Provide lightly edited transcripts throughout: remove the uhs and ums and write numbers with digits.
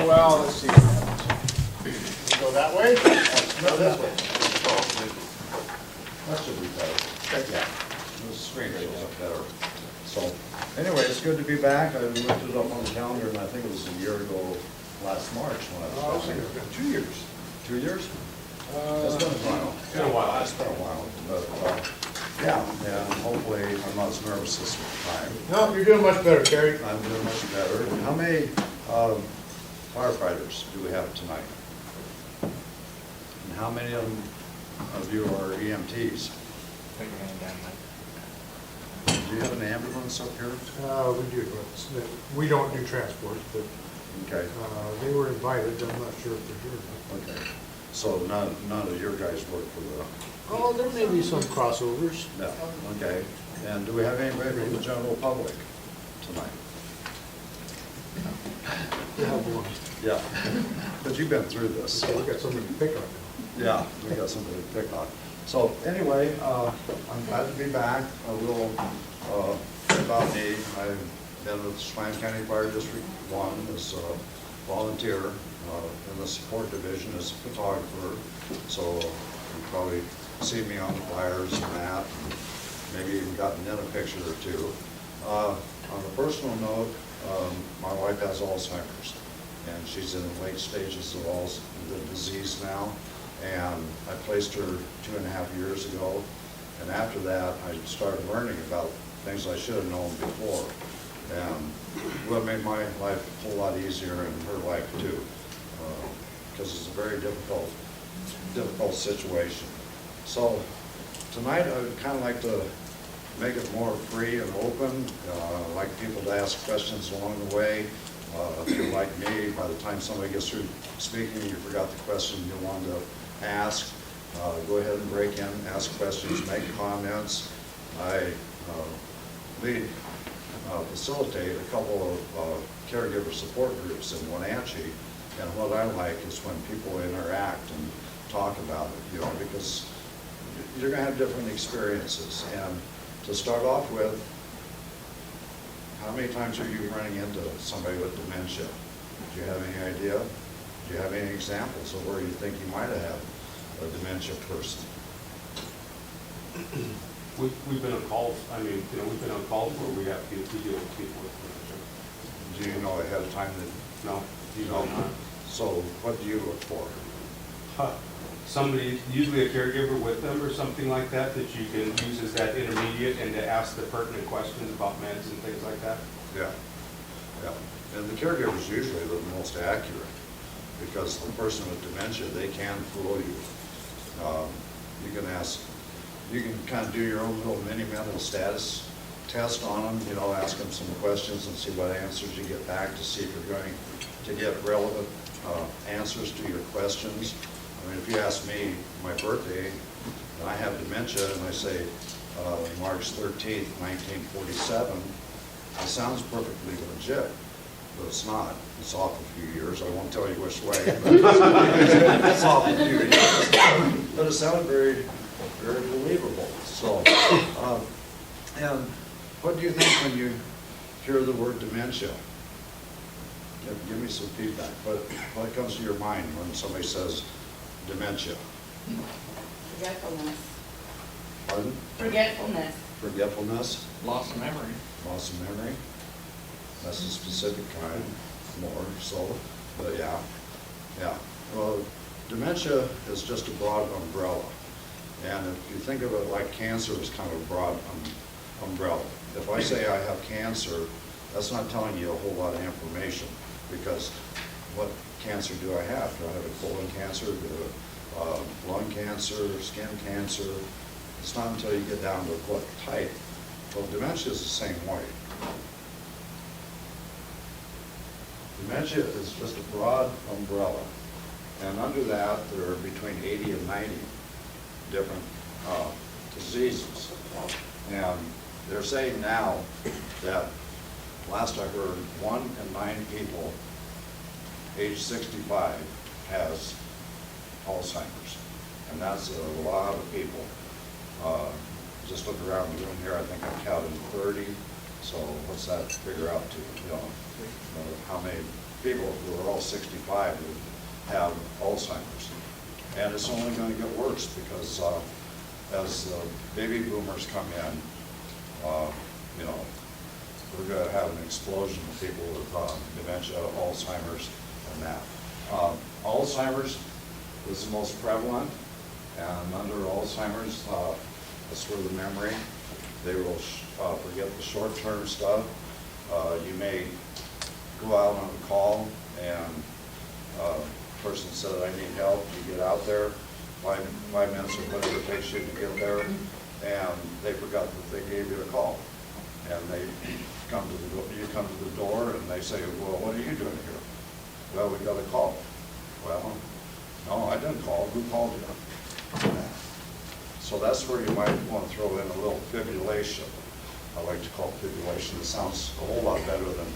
well, let's see what happens. You go that way? No, this way. That should be better. Okay. Yeah, the screen shows up better. So, anyway, it's good to be back. I looked it up on the calendar, and I think it was a year ago, last March, when I Oh, was okay, down it's here. been 2 years. 2 years? It's been a while. It's been a while. It's been a while, but, yeah, and hopefully I'm not as nervous this time. No, you're doing much better, Terry. I'm doing much better. How many firefighters do we have tonight? And how many of you are EMTs? Do you have an ambulance up here? We do, but we don't do transport, but Okay, they were invited, I'm not sure if they're here. okay. So none of your guys work for the, Oh, there may be some crossovers. no, okay. And do we have anybody from the general public tonight? We have one. Yeah, but you've been through this. So we got something to pick on now. Yeah, we got something to pick on. So anyway, I'm glad to be back. I will, about me, I've been with Chelan County Fire District 1 as a volunteer in the support division as a photographer. So you probably see me on the flyers and that, and maybe even gotten in a picture or two. On a personal note, my wife has Alzheimer's, and she's in the late stages of the disease now. And I placed her 2.5 years ago, and after that, I started learning about things I should have known before. And what made my life a whole lot easier and her life too, because it's a very difficult situation. So tonight, I would kind of like to make it more free and open. I'd like people to ask questions along the way. If you're like me, by the time somebody gets through speaking, you forgot the question you wanted to ask. Go ahead and break in, ask questions, make comments. I facilitate a couple of caregiver support groups in Wenatchee, and what I like is when people interact and talk about it, because you're going to have different experiences. And to start off with, how many times are you running into somebody with dementia? Do you have any idea? Do you have any examples of where you think you might have a dementia person? We've been on calls, we've been on calls where we deal with people with dementia. Do you know ahead of time that? No, You usually know? not. So what do you look for? Somebody, usually a caregiver with them or something like that, that you can use as that intermediate and to ask the pertinent questions about meds and things like that. Yeah, yeah. And the caregiver is usually the most accurate, because the person with dementia, they can fool you. You can kind of do your own little mini mental status test on them, ask them some questions and see what answers you get back to see if you're going to get relevant answers to your questions. I mean, if you ask me my birthday, and I have dementia, and I say March 13th, 1947, it sounds perfectly legit, but it's not. It's off a few years. I won't tell you which way, but it's off a few years. But it sounded very, very believable. So, and what do you think when you hear the word dementia? Give me some feedback. What comes to your mind when somebody says dementia? Forgetfulness. Pardon? Forgetfulness. Forgetfulness? Loss of memory. Loss of memory? That's a specific kind, more so, but yeah. Well, dementia is just a broad umbrella. And if you think of it like cancer is kind of a broad umbrella. If I say I have cancer, that's not telling you a whole lot of information, because what cancer do I have? Do I have a colon cancer, lung cancer, skin cancer? It's not until you get down to what type. Well, dementia is the same way. Dementia is just a broad umbrella, and under that there are between 80 and 90 different diseases. And they're saying now that, last I heard, 1 in 9 people age 65 has Alzheimer's, and that's a lot of people. Just look around the room here, I think I've counted 30, so what's that figure out to, how many people who are all 65 who have Alzheimer's. And it's only going to get worse because as the baby boomers come in, you know, we're going to have an explosion of people with dementia, Alzheimer's, and that. Alzheimer's is the most prevalent, and under Alzheimer's, it's for the memory. They will forget the short-term stuff. You may go out on a call and person said, I need help. You get out there, 5 minutes or whatever it takes you to get there, and they forgot that they gave you a call. And they come to the door, you come to the door and they say, well, what are you doing here? Well, we got a call. Well, no, I didn't call. Who called you? So that's where you might want to throw in a little fibrillation. I like to call it fibrillation. It sounds a whole lot better than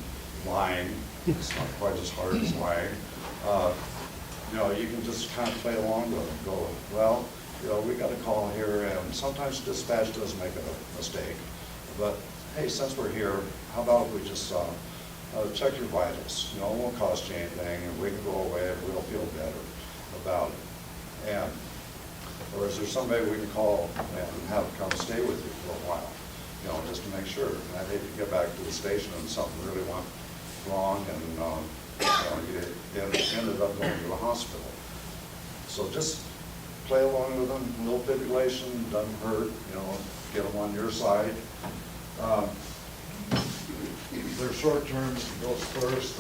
lying. It's not quite as hard as lying. You know, you can just kind of play along with it. Go, well, you know, we got a call here, and sometimes dispatch does make a mistake. But hey, since we're here, how about if we just check your vitals? You know, it won't cost you anything, and we can go away and we'll feel better about it. And or is there somebody we can call and have come stay with you for a while? You know, just to make sure. And I'd hate to get back to the station and something really went wrong, and you know, you ended up going to the hospital. So just play along with them. A little fibrillation doesn't hurt. You know, get them on your side. Their short term goes first.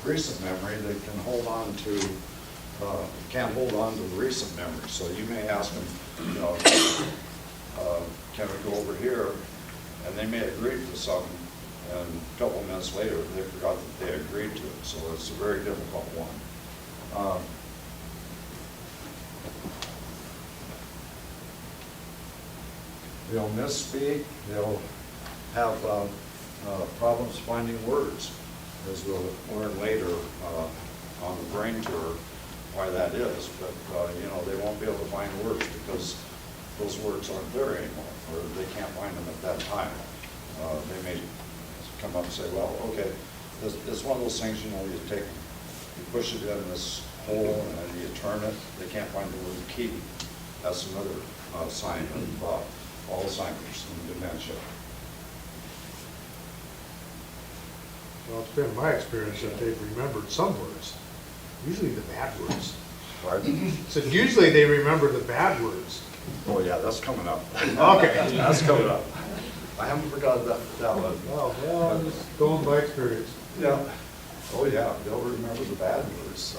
Recent memory, they can hold on to. Can't hold on to the recent memory. So you may ask them, you know, can we go over here? And they may agree to something, and a couple of minutes later, they forgot that they agreed to it. So it's a very difficult one. They'll misspeak. They'll have problems finding words, as we'll learn later on the brain tour why that is. But you know, they won't be able to find words because those words aren't there anymore, or they can't find them at that time. They may come up and say, well, okay, it's one of those things, you know, you push it in this hole and then you turn it. They can't find the word key. That's another sign of Alzheimer's and dementia. Well, it's been my experience that they've remembered some words, usually the bad words. Pardon? So usually they remember the bad words. Oh, yeah, that's coming up. Okay. That's coming up. I haven't forgotten that one. Oh, well, I'm just going by experience. Yeah. Oh, yeah, they'll remember the bad words.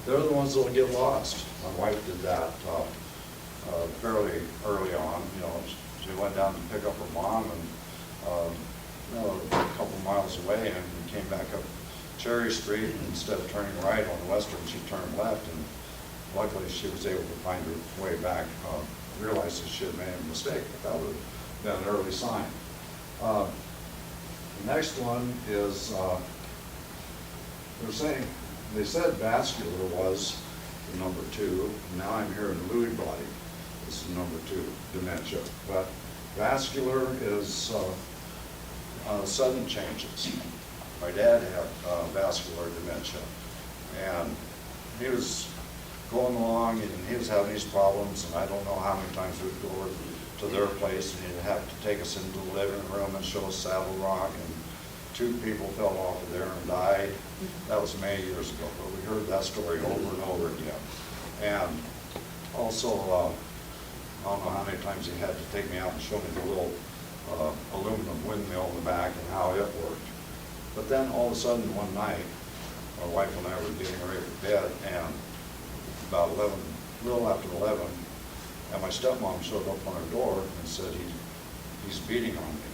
They're the ones that'll get lost. My wife did that fairly early on. You know, she went down to pick up her mom, and you know, a couple miles away, and we came back up Cherry Street, and instead of turning right on Western, she turned left, and luckily she was able to find her way back, realized that she had made a mistake, but that would have been an early sign. The next one is, they said vascular was the number 2. Now I'm hearing Lewy body is the number 2, dementia. But vascular is sudden changes. My dad had vascular dementia, and he was going along and he was having these problems, and I don't know how many times we'd go over to their place and he'd have to take us into the living room and show us Saddle Rock, and 2 people fell off of there and died. That was many years ago, but we heard that story over and over again. And also, I don't know how many times he had to take me out and show me the little aluminum windmill in the back and how it worked. But then all of a sudden one night, my wife and I were getting ready for bed, and about 11, a little after 11, and my stepmom showed up on her door and said, he's beating on me.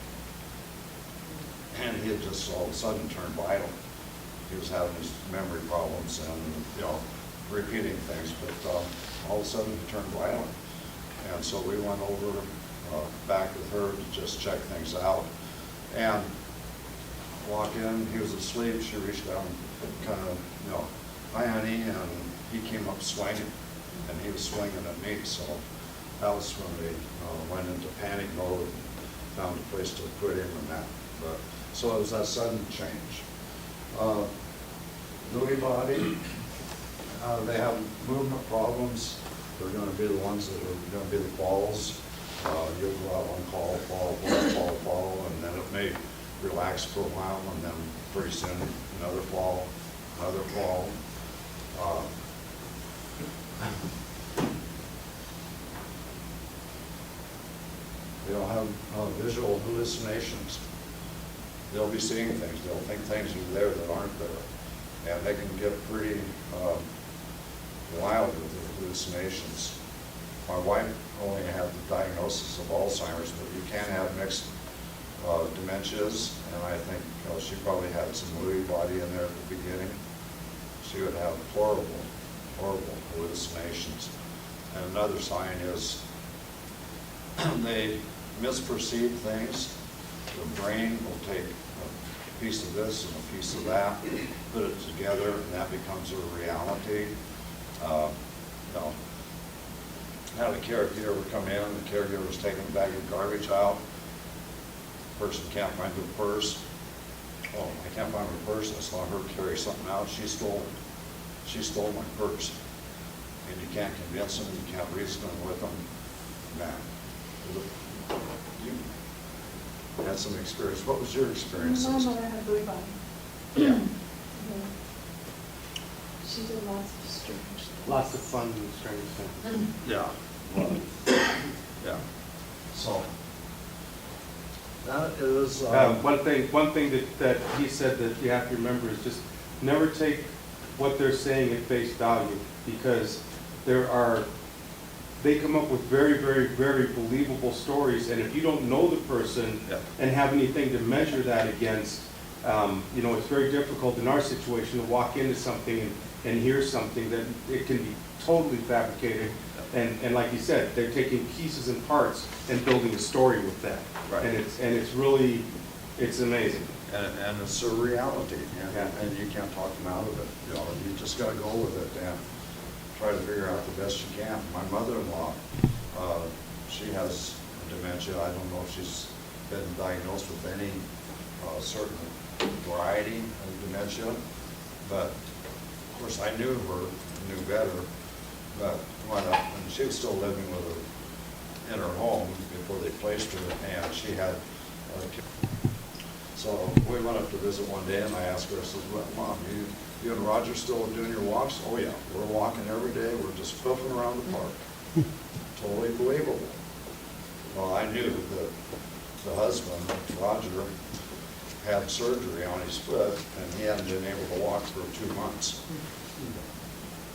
And he had just all of a sudden turned violent. He was having these memory problems and, you know, repeating things, but all of a sudden he turned violent. And so we went over back with her to just check things out. And walk in, he was asleep, she reached down, kind of, you know, hi honey, and he came up swinging, and he was swinging at me, so that was when we went into panic mode and found a place to put him and that. But so it was that sudden change. Lewy body, they have movement problems. They're gonna be the ones that are gonna be the falls. You'll go out on call, fall, and then it may relax for a while, and then pretty soon, another fall. They'll have visual hallucinations. They'll be seeing things, they'll think things are there that aren't there. And they can get pretty wild with the hallucinations. My wife only had the diagnosis of Alzheimer's, but you can have mixed dementias, and I think she probably had some Lewy body in there at the beginning. She would have horrible hallucinations. And another sign is they misperceive things. The brain will take a piece of this and a piece of that, put it together, and that becomes a reality. Had a caregiver come in, the caregiver's taking a bag of garbage out. Person can't find her purse. Oh, I can't find her purse. I saw her carry something out. She stole it. She stole my purse. And you can't convince them, you can't reason with them. Man, you had some experience. What was your experience? My mother had a Lewy body. Yeah. Yeah. She did lots of strange things. Lots of fun and strange things. Yeah. Yeah. So that is One thing that he said that you have to remember is just never take what they're saying at face value, because they come up with very, very, very believable stories, and if you don't know the person Yeah. and have anything to measure that against, it's very difficult in our situation to walk into something and hear something that it can be totally fabricated. And like you said, they're taking pieces and parts and building a story with that. Right. And it's really, it's amazing. and it's a reality, Yeah. and you can't talk them out of it. You just got to go with it and try to figure out the best you can. My mother-in-law, she has dementia. I don't know if she's been diagnosed with any certain variety of dementia, but of course I knew better. But when she was still living with her in her home before they placed her, and she had so we went up to visit one day, and I asked her, I said, well, Mom, you and Roger still doing your walks? Oh yeah, we're walking every day, we're just puffing around the park. Totally believable. Well, I knew that the husband, Roger, had surgery on his foot, and he hadn't been able to walk for 2 months.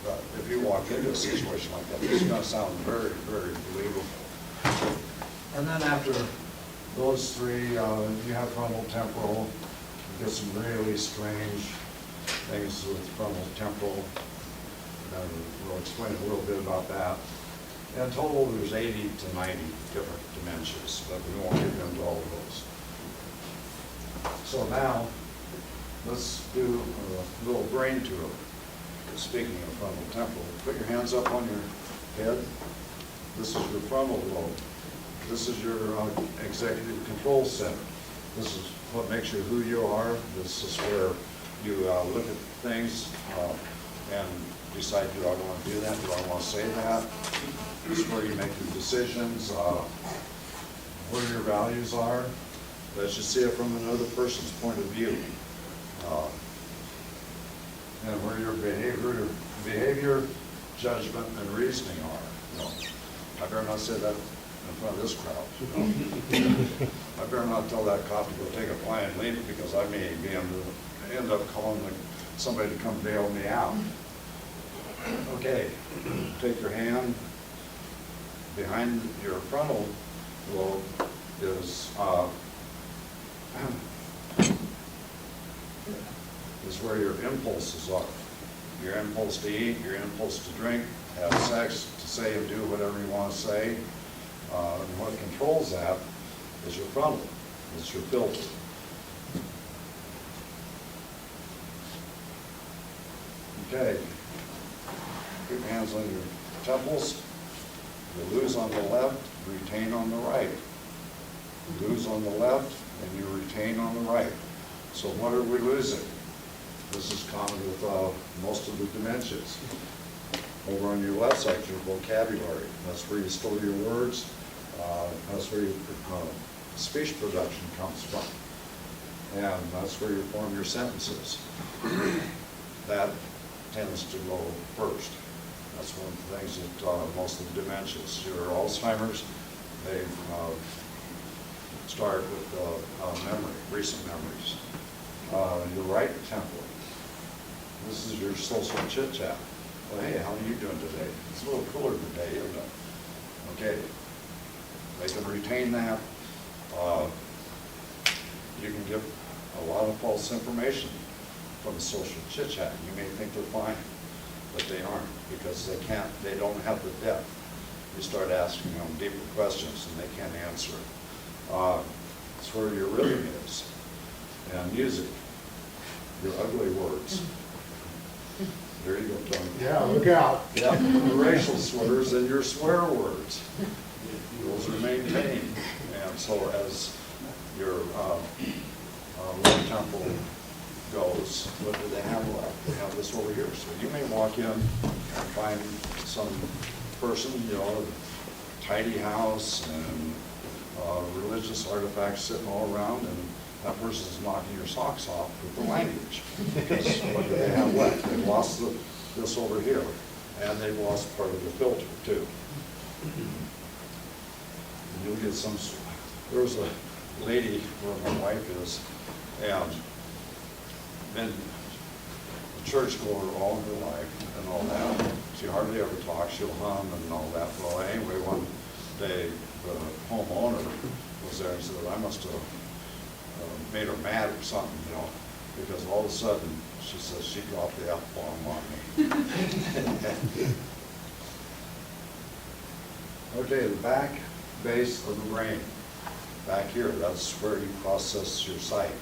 But if you walk into a situation like that, it's going to sound very, very believable. And then after those three, you have frontal temporal. You get some really strange things with frontal temporal. And we'll explain a little bit about that. In total, there's 80 to 90 different dementias, but we won't get into all of those. So now, let's do a little brain tour. Speaking of frontal temporal, put your hands up on your head. This is your frontal lobe. This is your executive control center. This is what makes you who you are. This is where you look at things and decide, do I want to do that? Do I want to say that? This is where you make your decisions, where your values are. Let's just see it from another person's point of view. And where your behavior, judgment, and reasoning are. I better not say that in front of this crowd. I better not tell that cop to go take a flying leap, because I may be end up calling somebody to come bail me out. Okay, take your hand. Behind your frontal lobe is where your impulses are. Your impulse to eat, your impulse to drink, have sex, to say and do whatever you want to say. And what controls that is your frontal. It's your filter. Okay. Keep your hands on your temples. You lose on the left, retain on the right. You lose on the left, and you retain on the right. So what are we losing? this is common with most of the dementias. Over on your left side, your vocabulary. That's where you store your words. That's where your speech production comes from. And that's where you form your sentences. That tends to go first. That's one of the things that most of the dementias, your Alzheimer's, they start with memory, recent memories. Your right temple, this is your social chit chat. Well, hey, how are you doing today? It's a little cooler today, isn't it? Okay, they can retain that. You can give a lot of false information from the social chit chat. You may think they're fine, but they aren't, because they don't have the depth. You start asking them deeper questions and they can't answer it. It's where your rhythm is, and music, your ugly words. There you go, Tony. Yeah, look out. Yeah, the racial slurs and your swear words. Those are maintained. And so as your right temple goes, what do they have left? They have this over here. So you may walk in and find some person, you know, a tidy house and religious artifacts sitting all around, and that person's knocking your socks off with the language. Because what do they have left? They've lost this over here, and they've lost part of the filter too. And you'll get some. There was a lady where my wife is, and been a churchgoer all her life and all that. She hardly ever talks. She'll hum and all that. Well, anyway, one day the homeowner was there and said, I must have made her mad or something, you know, because all of a sudden she says she dropped the F-bomb on me. Okay, the back base of the brain, back here, that's where you process your sight.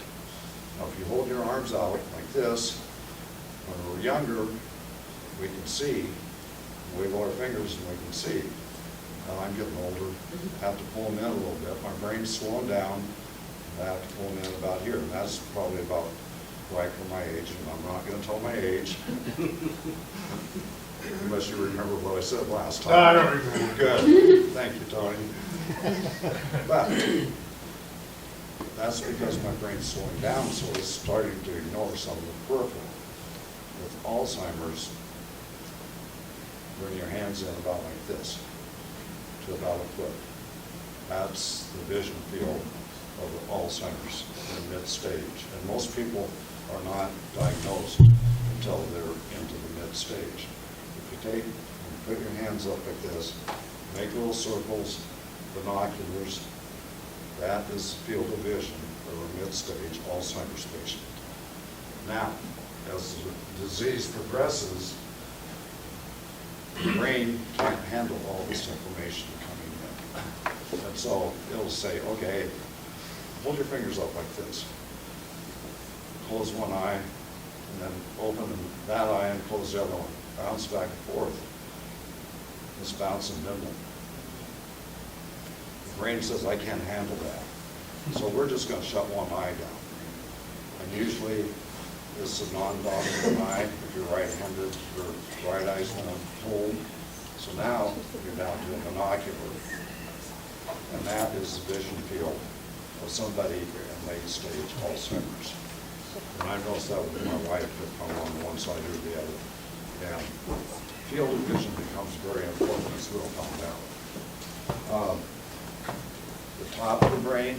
Now, if you hold your arms out like this, when we're younger, we can see, wave our fingers and we can see. Now I'm getting older, I have to pull them in a little bit. My brain's slowing down, I have to pull them in about here, and that's probably about right for my age, and I'm not gonna tell my age. Unless you remember what I said last time. I don't remember. Good, thank you, Tony. But that's because my brain's slowing down, so it's starting to ignore some of the peripheral. With Alzheimer's, bring your hands in about like this, to about a foot. That's the vision field of Alzheimer's in mid-stage. And most people are not diagnosed until they're into the mid-stage. If you take and put your hands up like this, make little circles, binoculars, that is field of vision of a mid-stage Alzheimer's patient. Now, as the disease progresses, the brain can't handle all this information coming in. And so it'll say, okay, hold your fingers up like this. Close one eye, and then open that eye and close the other one. Bounce back and forth. Just bounce and nimble. The brain says, I can't handle that. So we're just going to shut one eye down. And usually, this is a non-dominant eye. If you're right-handed, your right eye's going to hold. So now, you're down to a binocular. And that is the vision field of somebody in late-stage Alzheimer's. And I noticed that with my wife, if I'm on one side or the other. And field of vision becomes very important as we'll find out. The top of the brain,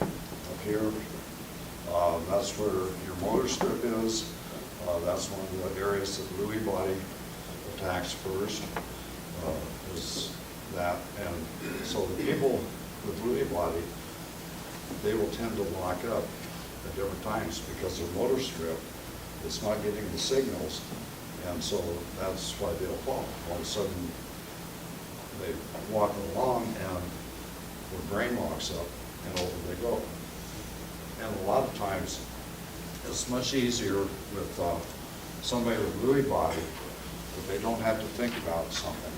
up here, that's where your motor strip is. That's one of the areas that Lewy body attacks first, is that. And so the people with Lewy body, they will tend to lock up at different times because their motor strip is not getting the signals, and so that's why they'll fall. All of a sudden, they walk along and their brain locks up and over they go. And a lot of times, it's much easier with somebody with Lewy body if they don't have to think about something.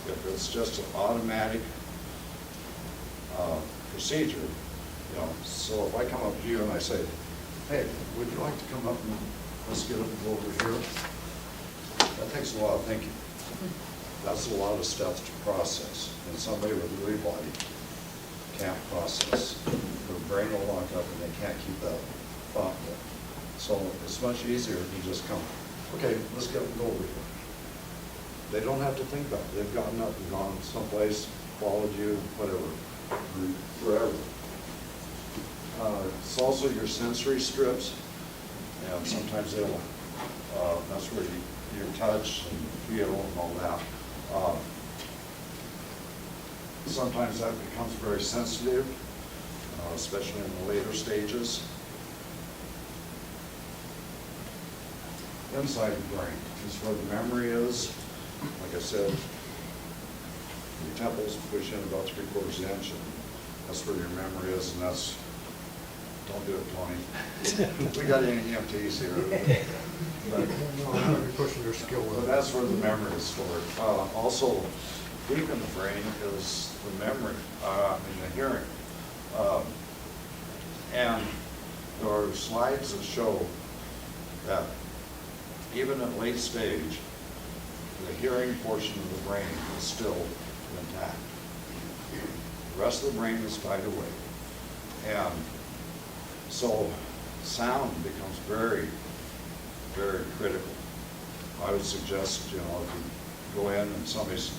If it's just an automatic procedure, you know, so if I come up to you and I say, hey, would you like to come up and let's get them over here. That takes a lot of thinking. That's a lot of steps to process, and somebody with a Lewy body can't process. Their brain will lock up and they can't keep that thought going. So it's much easier if you just come, okay, let's get them over here. They don't have to think about it. They've gotten up and gone someplace, followed you, whatever, wherever. It's also your sensory strips, and sometimes they'll, that's where you touch and feel and all that. Sometimes that becomes very sensitive, especially in the later stages. Inside the brain is where the memory is. Like I said, your temples push in about 3/4 inch, and that's where your memory is, and that's, don't do it, Tony. We got any EMTs here. But, You're pushing your skill but with that's where the memory is stored. Also, deep in the brain is the memory, the hearing. And there are slides that show that even at late stage, the hearing portion of the brain is still intact. The rest of the brain is died away. And so sound becomes very, very critical. I would suggest, if you go in and somebody's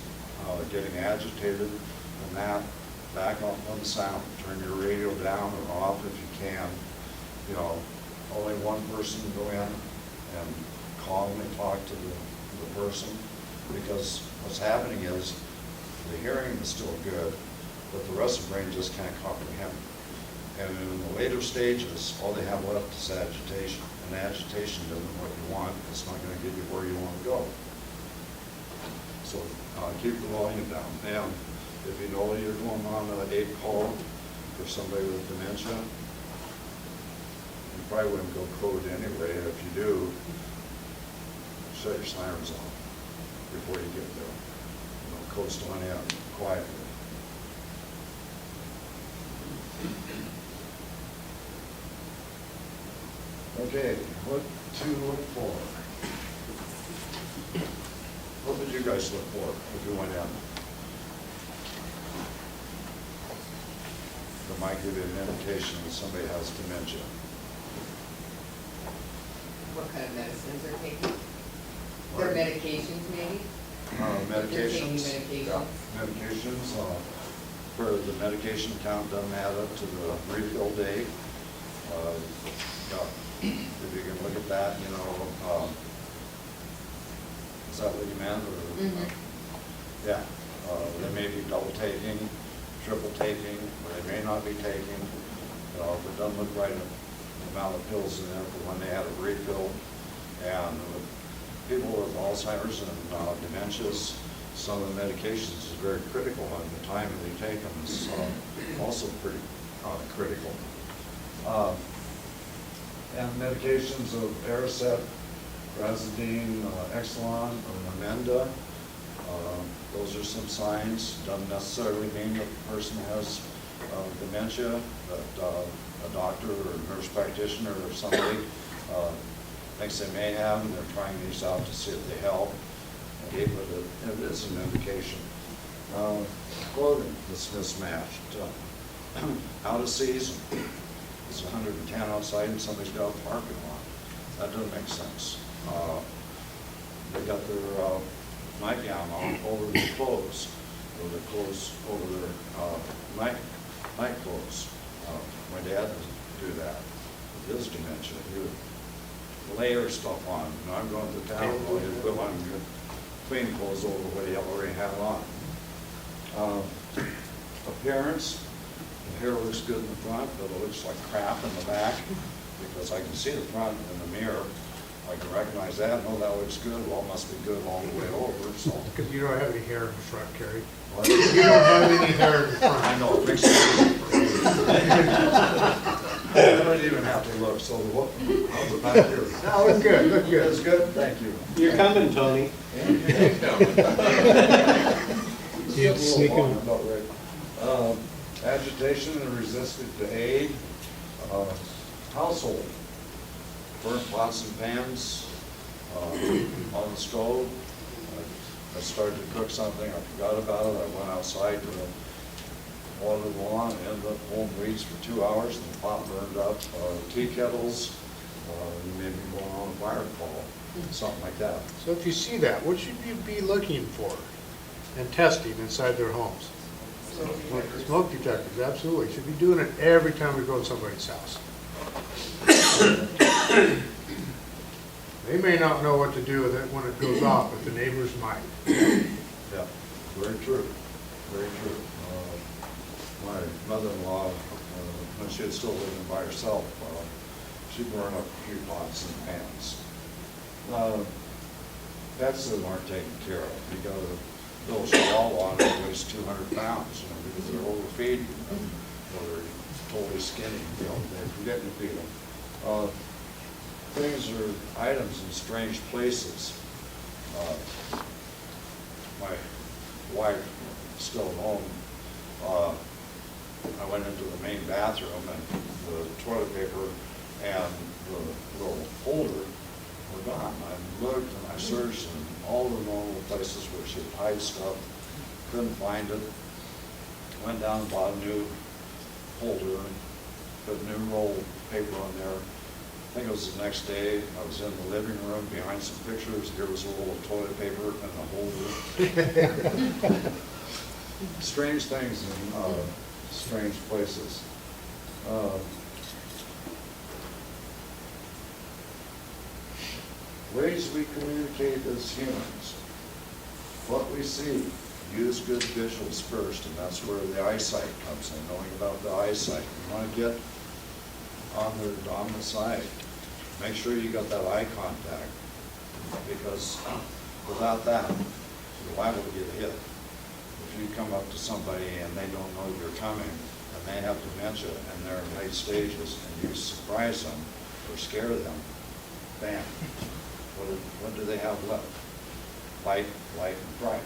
getting agitated and that, back off on the sound. Turn your radio down or off if you can. Only one person go in and calmly talk to the person, because what's happening is the hearing is still good, but the rest of the brain just can't comprehend. And in the later stages, all they have left is agitation. And agitation isn't what you want. It's not going to get you where you want to go. So keep the volume down. And if you know you're going on an 8 call for somebody with dementia, you probably wouldn't go code anyway. If you do, shut your sirens off before you get there. Coast on in quietly. Okay, what to look for? What would you guys look for if you went in? That might give you an indication that somebody has dementia. What kind of medicines they're taking? Their medications, maybe? Medications. If they're taking Yeah, medications. medications. For the medication count doesn't add up to the refill date. If you can look at that, is that what you meant? Or, yeah, they may be double taking, triple taking, or they may not be taking. If it doesn't look right, the amount of pills in there for when they had a refill. And with people with Alzheimer's and dementias, some of the medications is very critical, and the time that they take them is also pretty critical. And medications of Aricept, Razidine, Exelon, or Namenda, those are some signs. Doesn't necessarily mean that the person has dementia, but a doctor or a nurse practitioner or somebody thinks they may have, and they're trying these out to see if they help. But it is an indication. Clothing that's mismatched. Out of season. It's 110 outside and somebody's got a parking lot. That doesn't make sense. They got their nightgown on over their clothes, or their clothes over their night clothes. My dad doesn't do that. It is dementia. He would layer stuff on. I'm going to town, he'd put on good clean clothes over what he already had on. Appearance. The hair looks good in the front, but it looks like crap in the back, because I can see the front in the mirror. I can recognize that. No, that looks good. Well, it must be good all the way over. So. Because you don't have any hair in the front, Kerry. What? You don't have any hair in the front. I know. It makes sense. I don't even have to look. So how's it back here? No, it's good. Look good. It's good. Thank you. You're coming, Tony. Can't sneak him. About right. Agitation and resistance to aid. Household. burnt pots and pans on the stove. I started to cook something, I forgot about it, I went outside to water the lawn, ended up pulling weeds for 2 hours, and the pot burned up. Tea kettles, maybe going on a fire call, something like that. So if you see that, what should you be looking for and testing inside their homes? Smoke detectors, absolutely. Should be doing it every time we go to somebody's house. They may not know what to do with it when it goes off, but the neighbors might. Yeah, very true, very true. My mother-in-law, when she was still living by herself, she burned up a few pots and pans. Pets that aren't taken care of, you got a little chihuahua that weighs 200 pounds, because they're overfeeding them, or they're totally skinny, they're forgetting to feed them. Things or items in strange places. My wife, still at home, I went into the main bathroom, and the toilet paper and the little holder were gone. I looked and I searched in all the normal places where she'd hide stuff, couldn't find it. Went down and bought a new holder and put a new roll of paper on there. I think it was the next day, I was in the living room behind some pictures, here was a roll of toilet paper and a holder. Strange things in strange places. Ways we communicate as humans. What we see, use good visuals first, and that's where the eyesight comes in, knowing about the eyesight. You want to get on the dominant side. Make sure you got that eye contact, because without that, you're liable to get hit. If you come up to somebody and they don't know you're coming, and they have dementia, and they're in late stages, and you surprise them or scare them, bam. What do they have left? Light, and fright.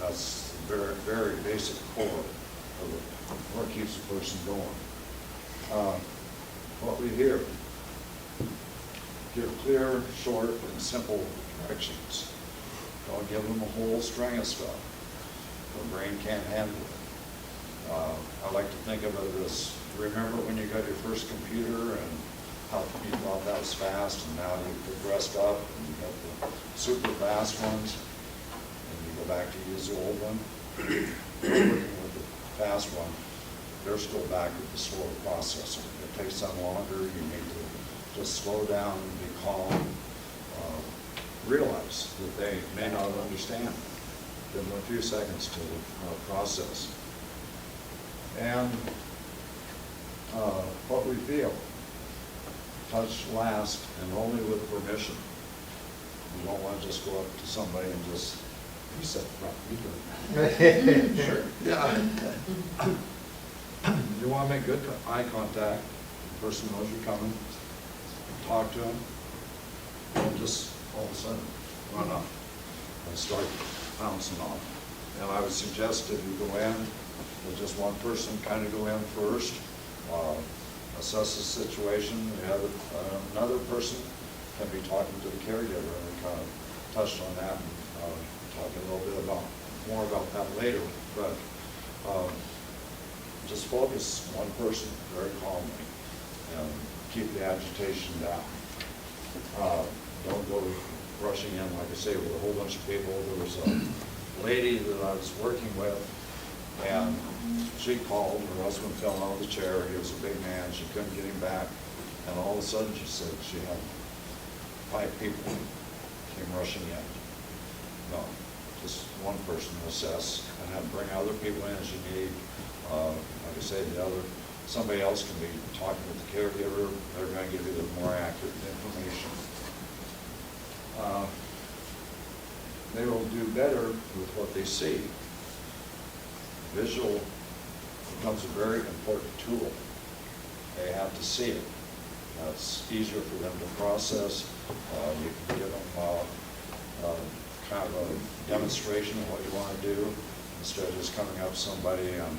That's the very, very basic core of what keeps a person going. What we hear. Give clear, short, and simple directions. Don't give them a whole string of stuff. The brain can't handle it. I like to think of it as, remember when you got your first computer and how you thought that was fast, and now you've progressed up and you got the super fast ones, and you go back to use the old one. Working with the fast one, they're still back with the slower processor. It takes them longer. You need to just slow down and be calm. Realize that they may not understand. Give them a few seconds to process. And what we feel. Touch last and only with permission. You don't want to just go up to somebody and just, you said, right, you do it. Sure. Yeah. You want to make good eye contact. The person knows you're coming. Talk to them. And just all of a sudden run up and start bouncing off. And I would suggest if you go in, with just one person kind of go in first. Assess the situation. We have another person can be talking to the caregiver, and we kind of touched on that and talking a little bit more about that later. But just focus one person very calmly and keep the agitation down. Don't go rushing in, like I say, with a whole bunch of people. There was a lady that I was working with, and she called, her husband fell out of the chair, he was a big man, she couldn't get him back, and all of a sudden she said she had 5 people came rushing in. No, just one person to assess, and then bring other people in as you need. Like I say, somebody else can be talking with the caregiver, they're going to give you the more accurate information. They will do better with what they see. Visual becomes a very important tool. They have to see it. It's easier for them to process. You can give them kind of a demonstration of what you want to do, instead of just coming up to somebody and,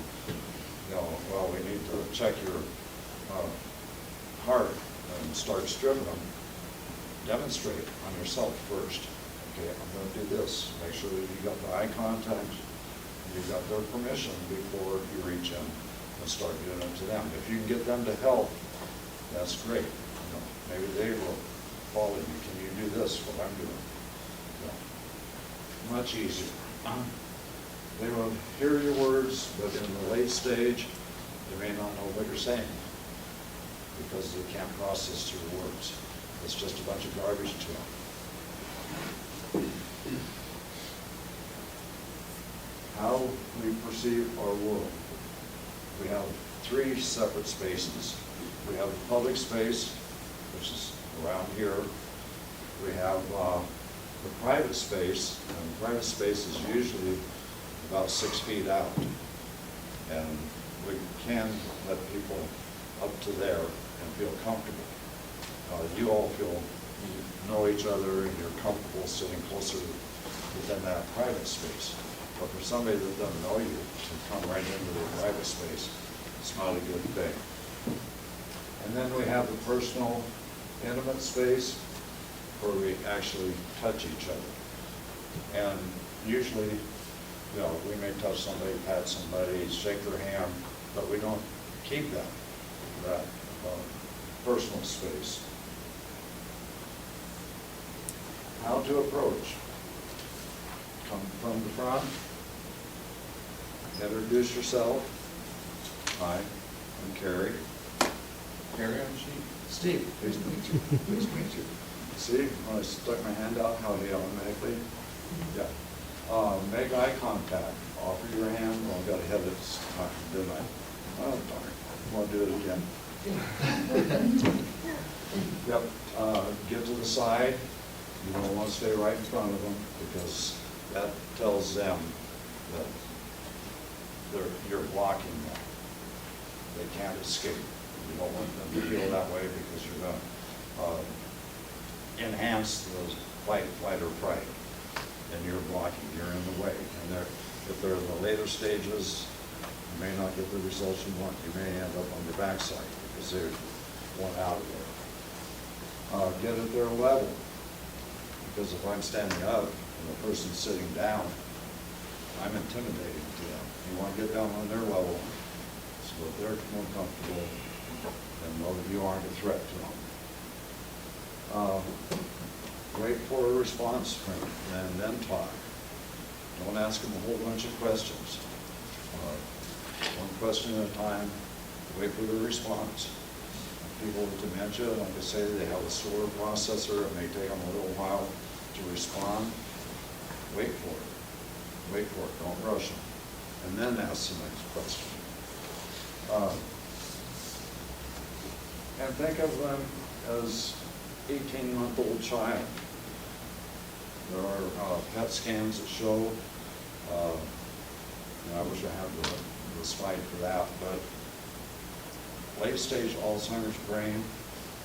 well, we need to check your heart. and start stripping them, demonstrate it on yourself first. Okay, I'm gonna do this, make sure that you got the eye contact, and you got their permission before you reach in and start doing it to them. If you can get them to help, that's great. You know, maybe they will follow you. Can you do this, what I'm doing? You know, much easier. They will hear your words, but in the late stage, they may not know what you're saying because they can't process your words. It's just a bunch of garbage to them. How we perceive our world. We have three separate spaces. We have the public space, which is around here. We have the private space, and the private space is usually about 6 feet out. And we can let people up to there and feel comfortable. You all feel, you know each other and you're comfortable sitting closer within that private space. But for somebody that doesn't know you to come right into their private space, it's not a good thing. And then we have the personal, intimate space where we actually touch each other. And usually, you know, we may touch somebody, pat somebody, shake their hand, but we don't keep that personal space. How to approach. Come from the front. Introduce yourself. Hi, I'm Carrie. Carrie, I'm Steve. Pleased to meet you. Pleased to meet you. See, when I stuck my hand out, how do you automatically? Yeah. Make eye contact. Offer your hand. Well, I got to hit it this time, didn't I? Oh, darn. I want to do it again. Yep. Get to the side. You don't want to stay right in front of them because that tells them that you're blocking them. They can't escape. You don't want them to feel that way because you're going to enhance the fight, flight, or fright. And you're blocking, you're in the way. And if they're in the later stages, you may not get the results you want. You may end up on your backside because they're one out of there. Get at their level. Because if I'm standing up and the person's sitting down, I'm intimidating to them. You want to get down on their level so that they're more comfortable and know that you aren't a threat to them. Wait for a response from them and then talk. Don't ask them a whole bunch of questions. One question at a time, wait for the response. People with dementia, like I say, they have a slower processor. It may take them a little while to respond. Wait for it. Wait for it. Don't rush them. And then ask the next question. And think of them as 18-month-old child. There are PET scans that show, I wish I had the slide for that, but late-stage Alzheimer's brain,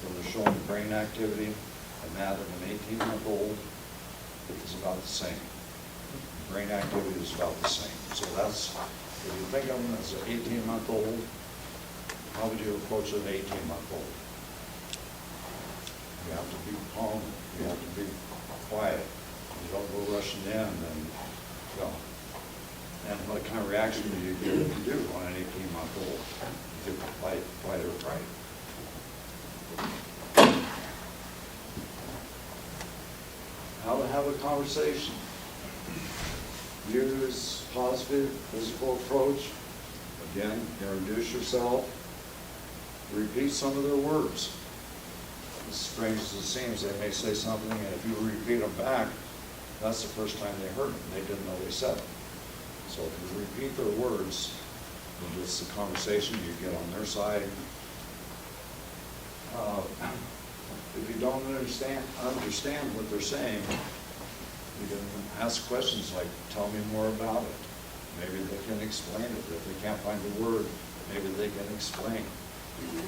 where they're showing brain activity, and that of an 18-month-old is about the same. Brain activity is about the same. So that's, if you think of them as an 18-month-old, how would you approach an 18-month-old? You have to be calm. You have to be quiet. You don't go rushing in and, you know, and what kind of reaction do you get if you do on an 18-month-old? You get fight, flight, or fright. How to have a conversation. Use positive physical approach. Again, introduce yourself. Repeat some of their words. As strange as it seems, they may say something, and if you repeat them back, that's the first time they heard them. They didn't know they said it. So if you repeat their words, and it's the conversation, you get on their side. If you don't understand what they're saying, you can ask questions like, tell me more about it. Maybe they can explain it. If they can't find the word, maybe they can explain. You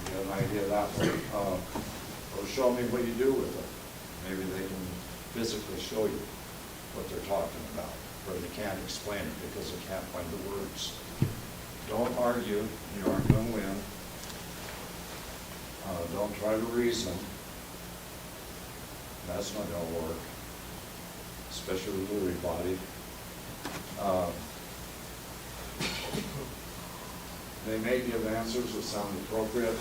get an idea that way. Or show me what you do with it. Maybe they can physically show you what they're talking about, or they can't explain it because they can't find the words. Don't argue. You aren't going to win. Don't try to reason. That's not gonna work, especially with Lewy body. They may give answers that sound appropriate,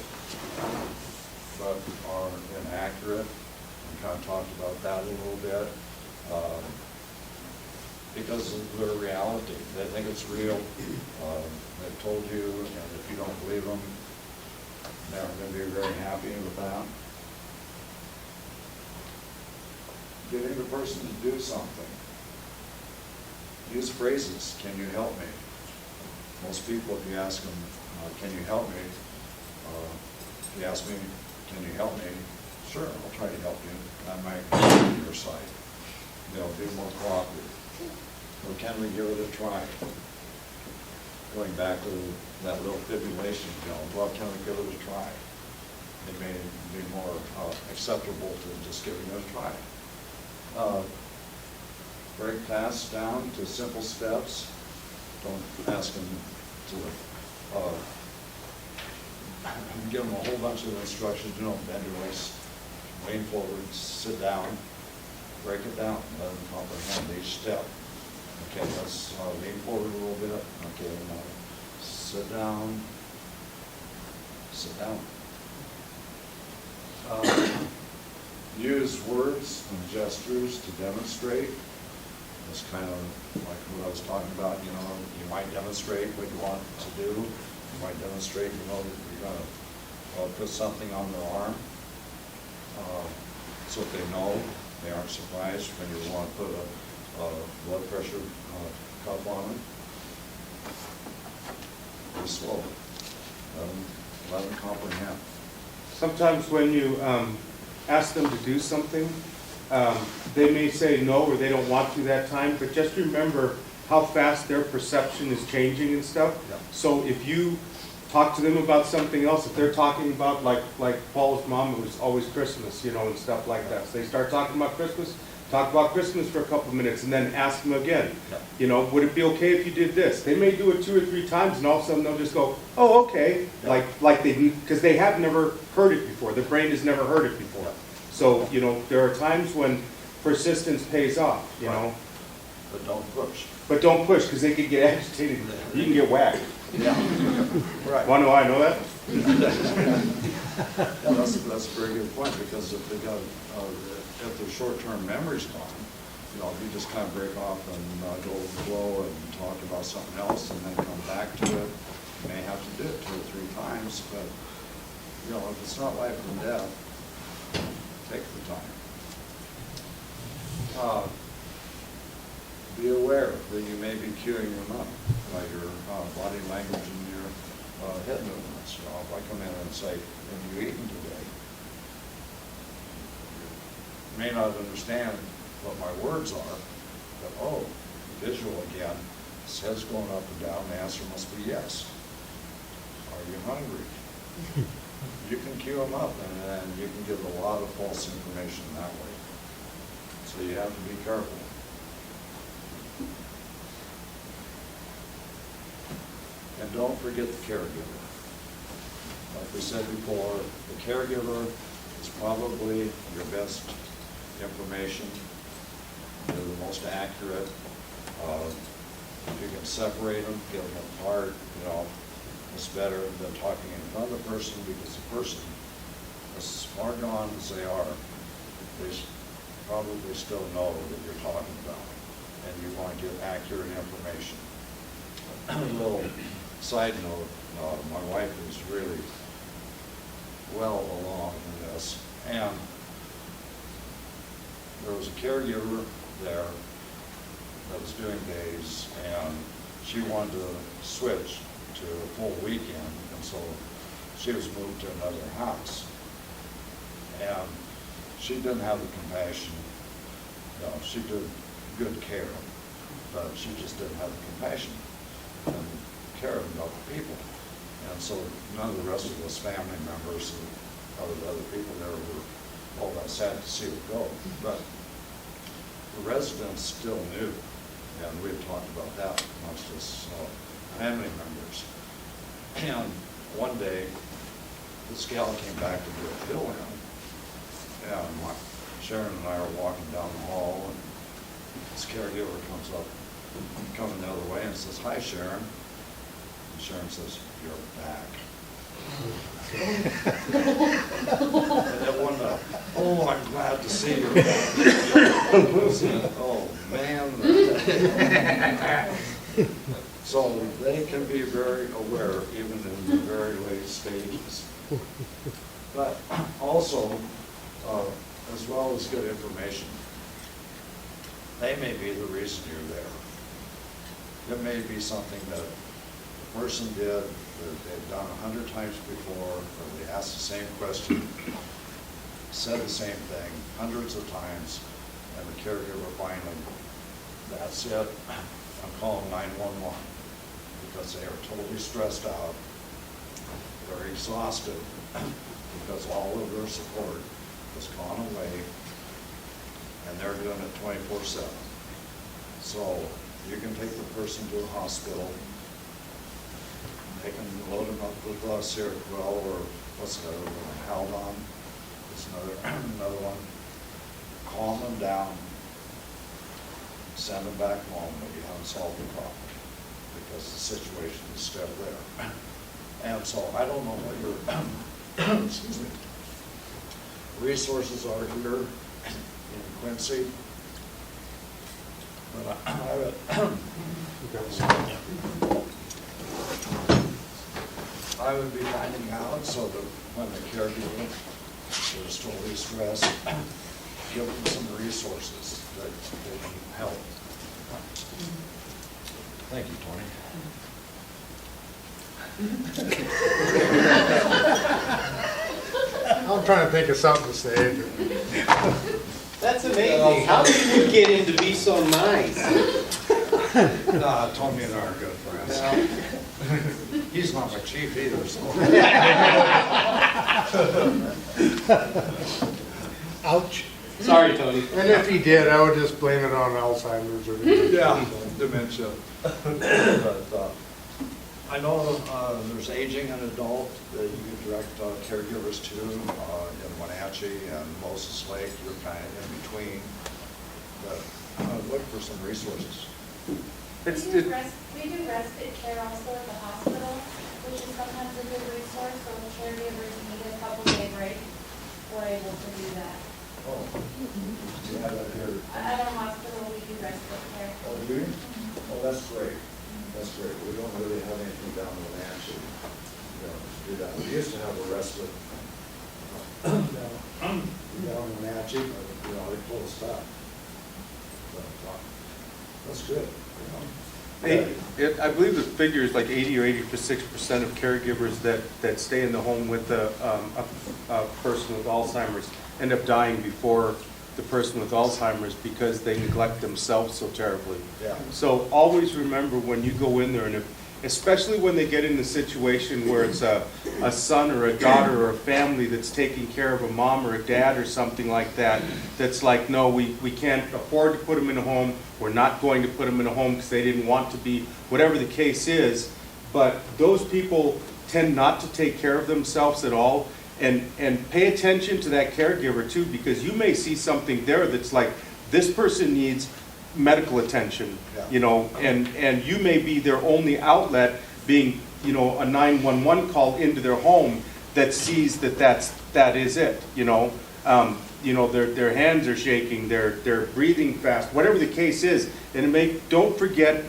but are inaccurate. We kind of talked about that a little bit. Because of their reality, they think it's real. They've told you, and if you don't believe them, they're going to be very happy with that. Getting the person to do something. Use phrases, can you help me? Most people, if you ask them, can you help me? If you ask me, can you help me? Sure, I'll try to help you. I might be on your side. They'll be more cooperative. Or can we give it a try? Going back to that little fibrillation film, well, can we give it a try? It may be more acceptable to just giving it a try. Break tasks down to simple steps. Don't ask them to give them a whole bunch of instructions. You know, bend your waist, lean forward, sit down, break it down, let them comprehend each step. Okay, let's lean forward a little bit. Okay, now sit down, sit down. Use words and gestures to demonstrate. It's kind of like what I was talking about, you know, you might demonstrate what you want to do. You might demonstrate, you know, that you're going to put something on their arm. So if they know, they aren't surprised when you want to put a blood pressure cuff on them. Be slow. Let them comprehend. Sometimes when you ask them to do something, they may say no or they don't want to that time, but just remember how fast their perception is changing and stuff. Yeah. So if you talk to them about something else, if they're talking about, like Paul's mom, it was always Christmas, you know, and stuff like that. So they start talking about Christmas, talk about Christmas for a couple minutes, and then ask them again, Yeah. you know, would it be okay if you did this? They may do it 2 or 3 times, and all of a sudden they'll just go, oh, okay, Yeah. like they, because they have never heard it before. Their brain has never heard it before. So, you know, there are times when persistence pays off, you Right. know. But don't push. But don't push, because they can get agitated. You can get whacked. Yeah. Right. Want to know how I know that? Yeah, that's a very good point, because if they got, if their short-term memory's gone, you know, if you just kind of break off and go with the flow and talk about something else and then come back to it, you may have to do it 2 or 3 times, but, you know, if it's not life and death, take the time. Be aware that you may be cueing them up by your body language and your head movements. You know, if I come in and say, have you eaten today? You may not understand what my words are, but oh, visual again, his head's going up and down, the answer must be yes. Are you hungry? You can cue them up, and then you can give a lot of false information that way. So you have to be careful. And don't forget the caregiver. Like we said before, the caregiver is probably your best information. They're the most accurate. If you can separate them, get them apart, you know, it's better than talking in front of the person, because the person, as far gone as they are, they probably still know that you're talking about, and you want to give accurate information. A little side note, my wife is really well along in this, and there was a caregiver there that was doing days, and she wanted to switch to a full weekend, and so she was moved to another house. And she didn't have the compassion, you know, she did good care, but she just didn't have the compassion and care about the people. And so none of the rest of us family members and other people there were all that sad to see her go. But the residents still knew, and we had talked about that amongst us family members. And one day, this gal came back to do a fill-in, and Sharon and I are walking down the hall, and this caregiver comes up, coming the other way, and says, "Hi, Sharon." And Sharon says, "You're back." And it went up, "Oh, I'm glad to see you back." Oh, man. So they can be very aware, even in the very late stages. But also, as well as good information, they may be the reason you're there. It may be something that the person did that they've done 100 times before, or they asked the same question, said the same thing hundreds of times, and the caregiver finally, "That's it, I'm calling 911," because they are totally stressed out, they're exhausted, because all of their support has gone away, and they're doing it 24/7. So you can take the person to a hospital, they can load them up with Seroquel, or what's the other one, Haldon, it's another one, calm them down, send them back home, but you haven't solved the problem, because the situation is still there. And so I don't know what your excuse me, resources are here in Quincy, but I would be finding out so that when the caregiver is totally stressed, give them some resources that they can help. Thank you, Tony. I'm trying to think of something to say. That's amazing. How did you get him to be so nice? Tony and I are good friends. He's not my chief either, so. Ouch. Sorry, Tony. And if he did, I would just blame it on Alzheimer's or. Yeah, dementia. But I know there's aging and adult that you can direct caregivers to in Wenatchee and Moses Lake. You're kind of in between. But look for some resources. We do respite care also at the hospital, which is sometimes a good resource, so when caregivers need a couple day break, we're able to do that. Oh, you have that here. At our hospital, we do respite care. Oh, do you? Oh, that's great. That's great. We don't really have anything down in Wenatchee, to do that. We used to have a respite down in Wenatchee, but, they closed up. But, that's good. I believe the figure is like 80 or 86% of caregivers that stay in the home with a person with Alzheimer's end up dying before the person with Alzheimer's because they neglect themselves so terribly. Yeah. So always remember when you go in there, and especially when they get in the situation where it's a son or a daughter or a family that's taking care of a mom or a dad or something like that, that's like, no, we can't afford to put them in a home, we're not going to put them in a home because they didn't want to be, whatever the case is. But those people tend not to take care of themselves at all. And pay attention to that caregiver too, because you may see something there that's like, this person needs medical attention, and you may be their only outlet, being, a 911 call into their home that sees that is it, their hands are shaking, they're breathing fast, whatever the case is, and don't forget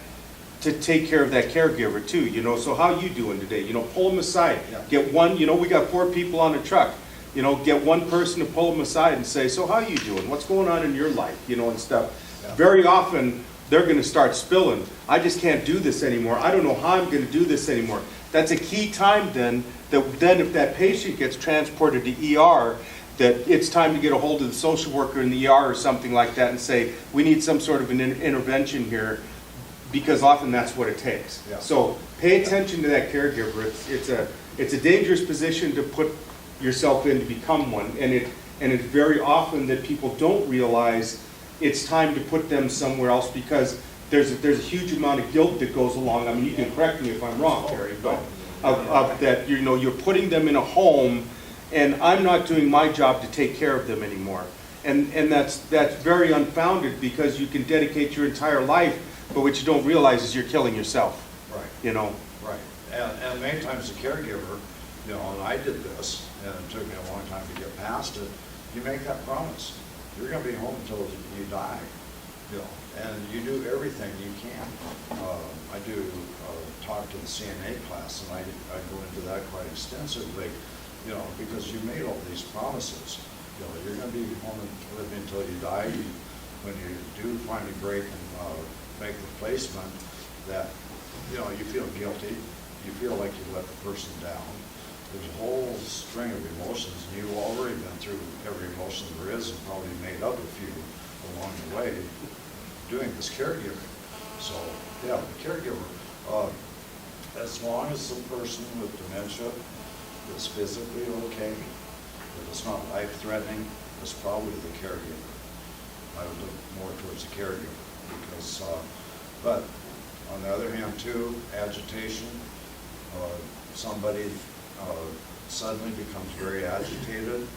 to take care of that caregiver too, so how you doing today? Pull them aside. Yeah. Get one, we got 4 people on a truck. Get one person to pull them aside and say, so how you doing? What's going on in your life? And stuff. Yeah. Very often, they're going to start spilling. I just can't do this anymore. I don't know how I'm going to do this anymore. That's a key time then if that patient gets transported to ER, that it's time to get a hold of the social worker in the ER or something like that and say, we need some sort of an intervention here, because often that's what it takes. Yeah. So pay attention to that caregiver. It's a dangerous position to put yourself in to become one, and it's very often that people don't realize it's time to put them somewhere else, because there's a huge amount of guilt that goes along. I mean, you can correct me if I'm wrong, Terry, but of that, you know, you're putting them in a home, and I'm not doing my job to take care of them anymore. And that's very unfounded, because you can dedicate your entire life, but what you don't realize is you're killing yourself, Right. you know? Right, and many times the caregiver, you know, and I did this, and it took me a long time to get past it, you make that promise. You're gonna be home until you die, you know, and you do everything you can. I do talk to the CNA class, and I go into that quite extensively, you know, because you made all these promises. You know, you're gonna be home and living until you die. When you do finally break and make the placement, that, you know, you feel guilty, you feel like you let the person down. There's a whole string of emotions, and you've already been through every emotion there is, and probably made up a few along the way doing this caregiving. So, yeah, the caregiver, as long as the person with dementia is physically okay, if it's not life-threatening, it's probably the caregiver. I would look more towards the caregiver, because, but on the other hand too, agitation, somebody suddenly becomes very agitated,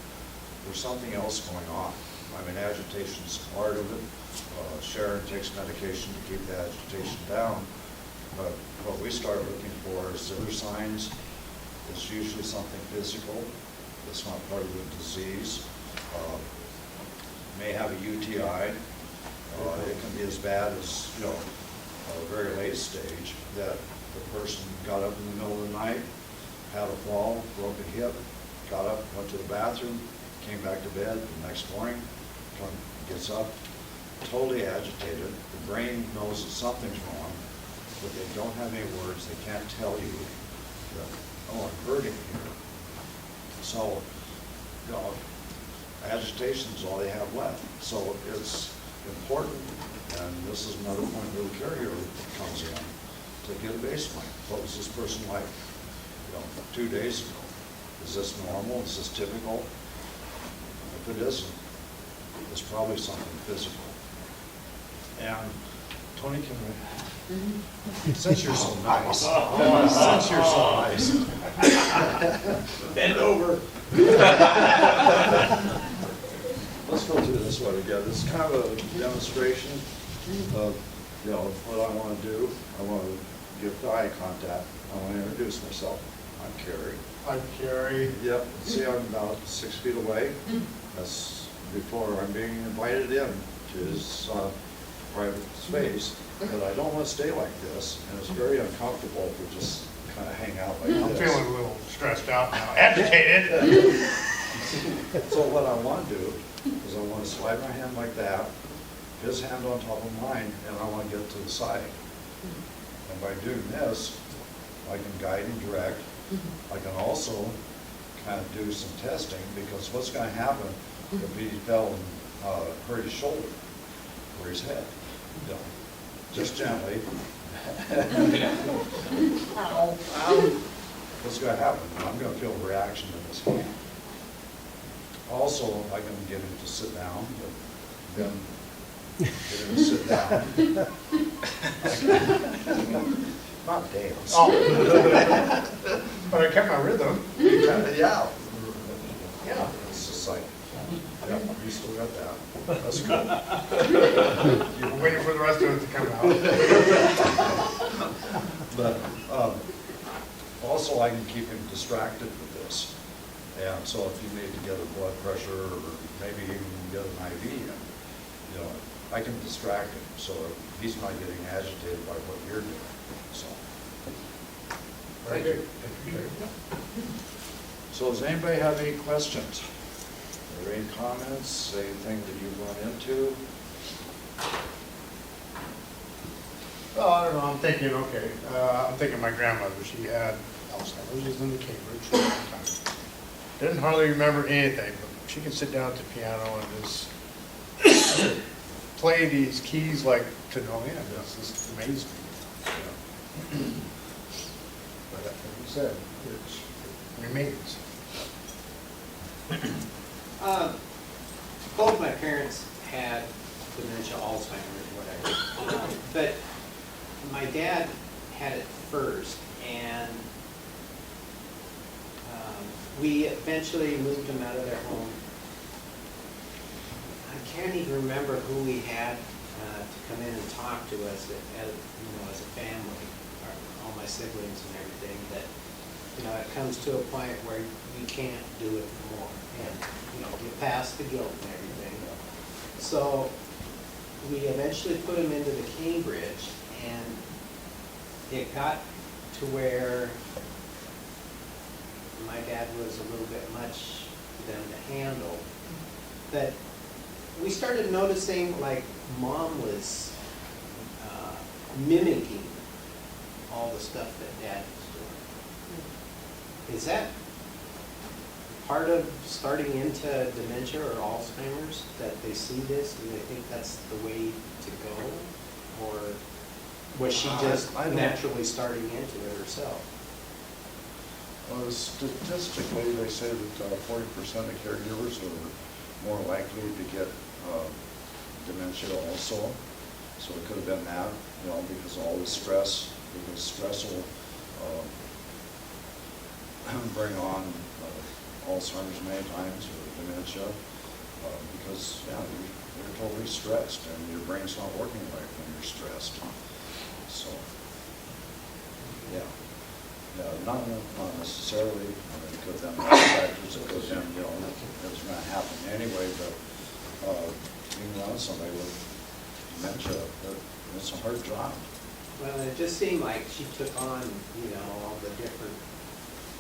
there's something else going on. I mean, agitation's part of it. Sharon takes medication to keep the agitation down, but what we start looking for is other signs. It's usually something physical. It's not part of the disease. May have a UTI. It can be as bad as, you know, a very late stage, that the person got up in the middle of the night, had a fall, broke a hip, got up, went to the bathroom, came back to bed. The next morning, gets up, totally agitated. The brain knows that something's wrong, but they don't have any words. They can't tell you that, oh, I'm hurting here. So, you know, agitation is all they have left. So it's important, and this is another point where the caregiver comes in, to get a baseline. What was this person like, you know, 2 days ago? Is this normal? Is this typical? If it isn't, it's probably something physical. And Tony, can we, since you're so nice, since you're so nice, Bend over. let's go through this one again. This is kind of a demonstration of, you know, what I want to do. I want to give eye contact. I want to introduce myself. I'm Kerry. I'm Carrie. Yep, see, I'm about 6 feet away. That's before I'm being invited in to his private space. But I don't want to stay like this, and it's very uncomfortable to just kind of hang out like I'm this. feeling a little stressed out now, agitated. So what I want to do is I want to slide my hand like that, his hand on top of mine, and I want to get to the side. And by doing this, I can guide and direct. I can also kind of do some testing, because what's going to happen if he fell and hurt his shoulder or his head? You know, just gently. Ow, ow. What's going to happen? I'm going to feel a reaction in his hand. Also, I can get him to sit down, but then get him to sit down. Not dance. Oh. But I kept my rhythm. Yeah. Yeah, it's just like, yeah, you still got that. That's good. I'm waiting for the rest of it to come out. But also I can keep him distracted with this. And so if you need to get a blood pressure, or maybe even get an IV in, you know, I can distract him, so he's not getting agitated by what you're doing, so. Thank you. So does anybody have any questions? Or any comments, anything that you've run into? Oh, I don't know, I'm thinking, okay, I'm thinking my grandmother, she had Alzheimer's, she was in the Cambridge for a long time. Didn't hardly remember anything, but she could sit down at the piano and just play these keys like to no end. It's just amazing. But like you said, it remains. Both my parents had dementia, Alzheimer's, whatever. But my dad had it first, and We eventually moved them out of their home. I can't even remember who we had to come in and talk to us as a family, all my siblings and everything, that, it comes to a point where you can't do it more. And, get past the guilt and everything. So we eventually put them into the Cambridge, and it got to where my dad was a little bit much for them to handle. That we started noticing, like, Mom was mimicking all the stuff that Dad was doing. Is that part of starting into dementia or Alzheimer's, that they see this and they think that's the way to go? Or was she just I don't- naturally starting into it herself? Statistically, they say that 40% of caregivers are more likely to get dementia also. So it could have been that, because of all the stress, because stress will bring on Alzheimer's many times, or dementia, because, you're totally stressed, and your brain's not working right when you're stressed. So, not necessarily, it could have been factors, it could have been, it was going to happen anyway, but being around somebody with dementia, it's a hard job. Well, it just seemed like she took on, all the different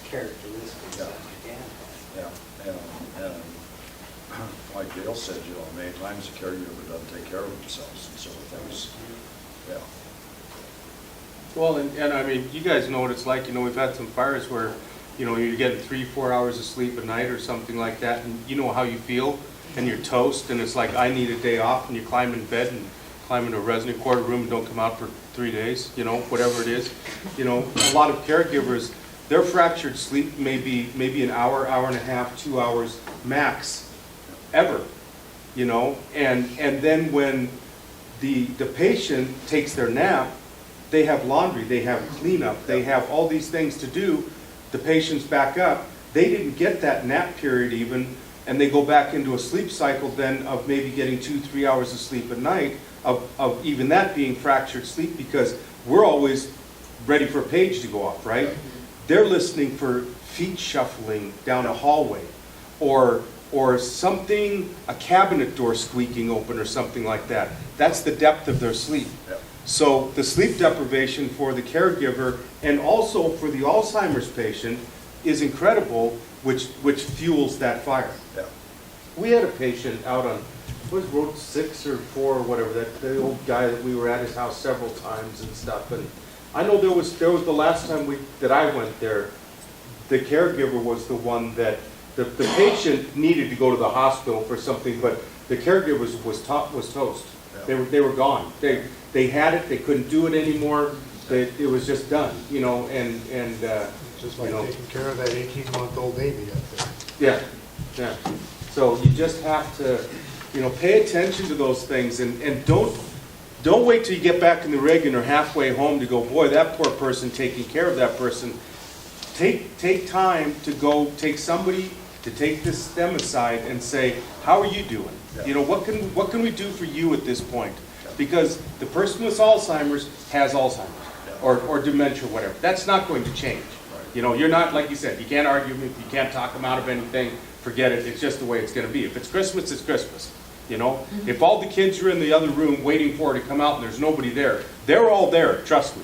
characteristics that my dad had. Yeah, and like Dale said, many times the caregiver doesn't take care of themselves and sort of things. Yeah. Well, and I mean, you guys know what it's like, we've had some fires where, you're getting 3-4 hours of sleep a night or something like that, and you know how you feel, and you're toast, and it's like, I need a day off, and you climb in bed and climb into a resident quarter room and don't come out for 3 days, whatever it is. A lot of caregivers, their fractured sleep may be an hour, hour and a half, 2 hours max, ever, and then when the patient takes their nap, they have laundry, they have cleanup, they have all these things to do. The patient's back up. They didn't get that nap period even, and they go back into a sleep cycle then of maybe getting 2-3 hours of sleep a night, of even that being fractured sleep, because we're always ready for a page to go off, right? They're listening for feet shuffling down a hallway, or something, a cabinet door squeaking open or something like that. That's the depth of their sleep. Yep. So the sleep deprivation for the caregiver and also for the Alzheimer's patient is incredible, which fuels that fire. Yeah. We had a patient out on, what was road 6 or 4 or whatever, the old guy that we were at his house several times and stuff. And I know there was the last time that I went there, the caregiver was the one that the patient needed to go to the hospital for something, but the caregiver was toast. Yeah. They were gone. They had it. They couldn't do it anymore. It was just done. And Just like taking care of that 18-month-old baby up yeah. there. So you just have to, pay attention to those things, and don't wait till you get back in the rig and are halfway home to go, boy, that poor person, taking care of that person. Take time to go take somebody to take them aside and say, how are you doing? Yeah. What can we do for you at this point? Because the person with Alzheimer's has Alzheimer's or dementia, whatever. That's not going to change. Right. You're not, like you said, you can't argue, you can't talk them out of anything. Forget it. It's just the way it's going to be. If it's Christmas, it's Christmas. If all the kids are in the other room waiting for her to come out and there's nobody there, they're all there. Trust me.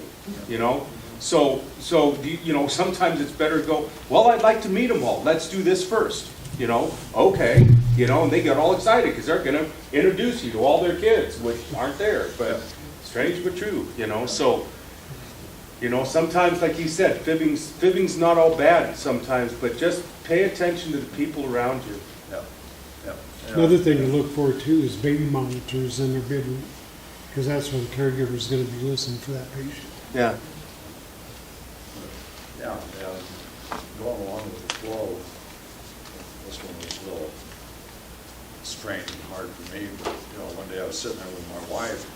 So sometimes it's better to go, well, I'd like to meet them all. Let's do this first. Okay. And they get all excited because they're going to introduce you to all their kids, which aren't there. But strange but true. So sometimes, like you said, fibbing's not all bad sometimes, but just pay attention to the people around you. Another thing to look for too is baby monitors in their bedroom, because that's when the caregiver is going to be listening for that patient. Yeah. Yeah, going along with the flow, this one was a little strange and hard for me, but, one day I was sitting there with my wife,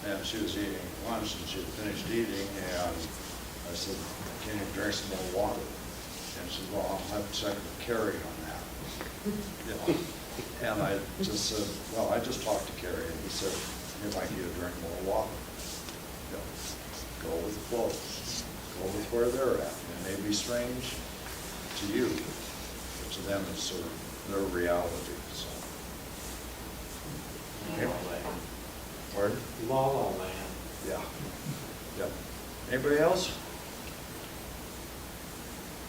and she was eating lunch, and she had finished eating, and I said, can you drink some more water? And she said, well, I'll have to check with Carrie on that. You know, and I just said, well, I just talked to Carrie, and he said, you might need to drink more water. You know, go with the flow, go with where they're at. It may be strange to you, but to them it's sort of their reality, so. La La Land. Pardon? La La Land. Yeah. Yep. Anybody else?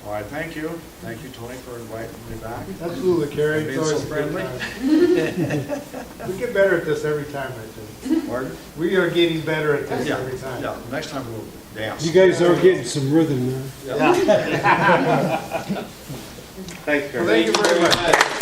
All right, thank you. Thank you, Tony, for inviting me back. Absolutely, Carrie. Being It's so always a good friendly. time. We get better at this every time, I think. Pardon? We are getting better at this Yeah, every time. yeah, next time we'll dance. You guys are getting some rhythm now. Yeah. Thanks, Kurt. Well, thank you very much.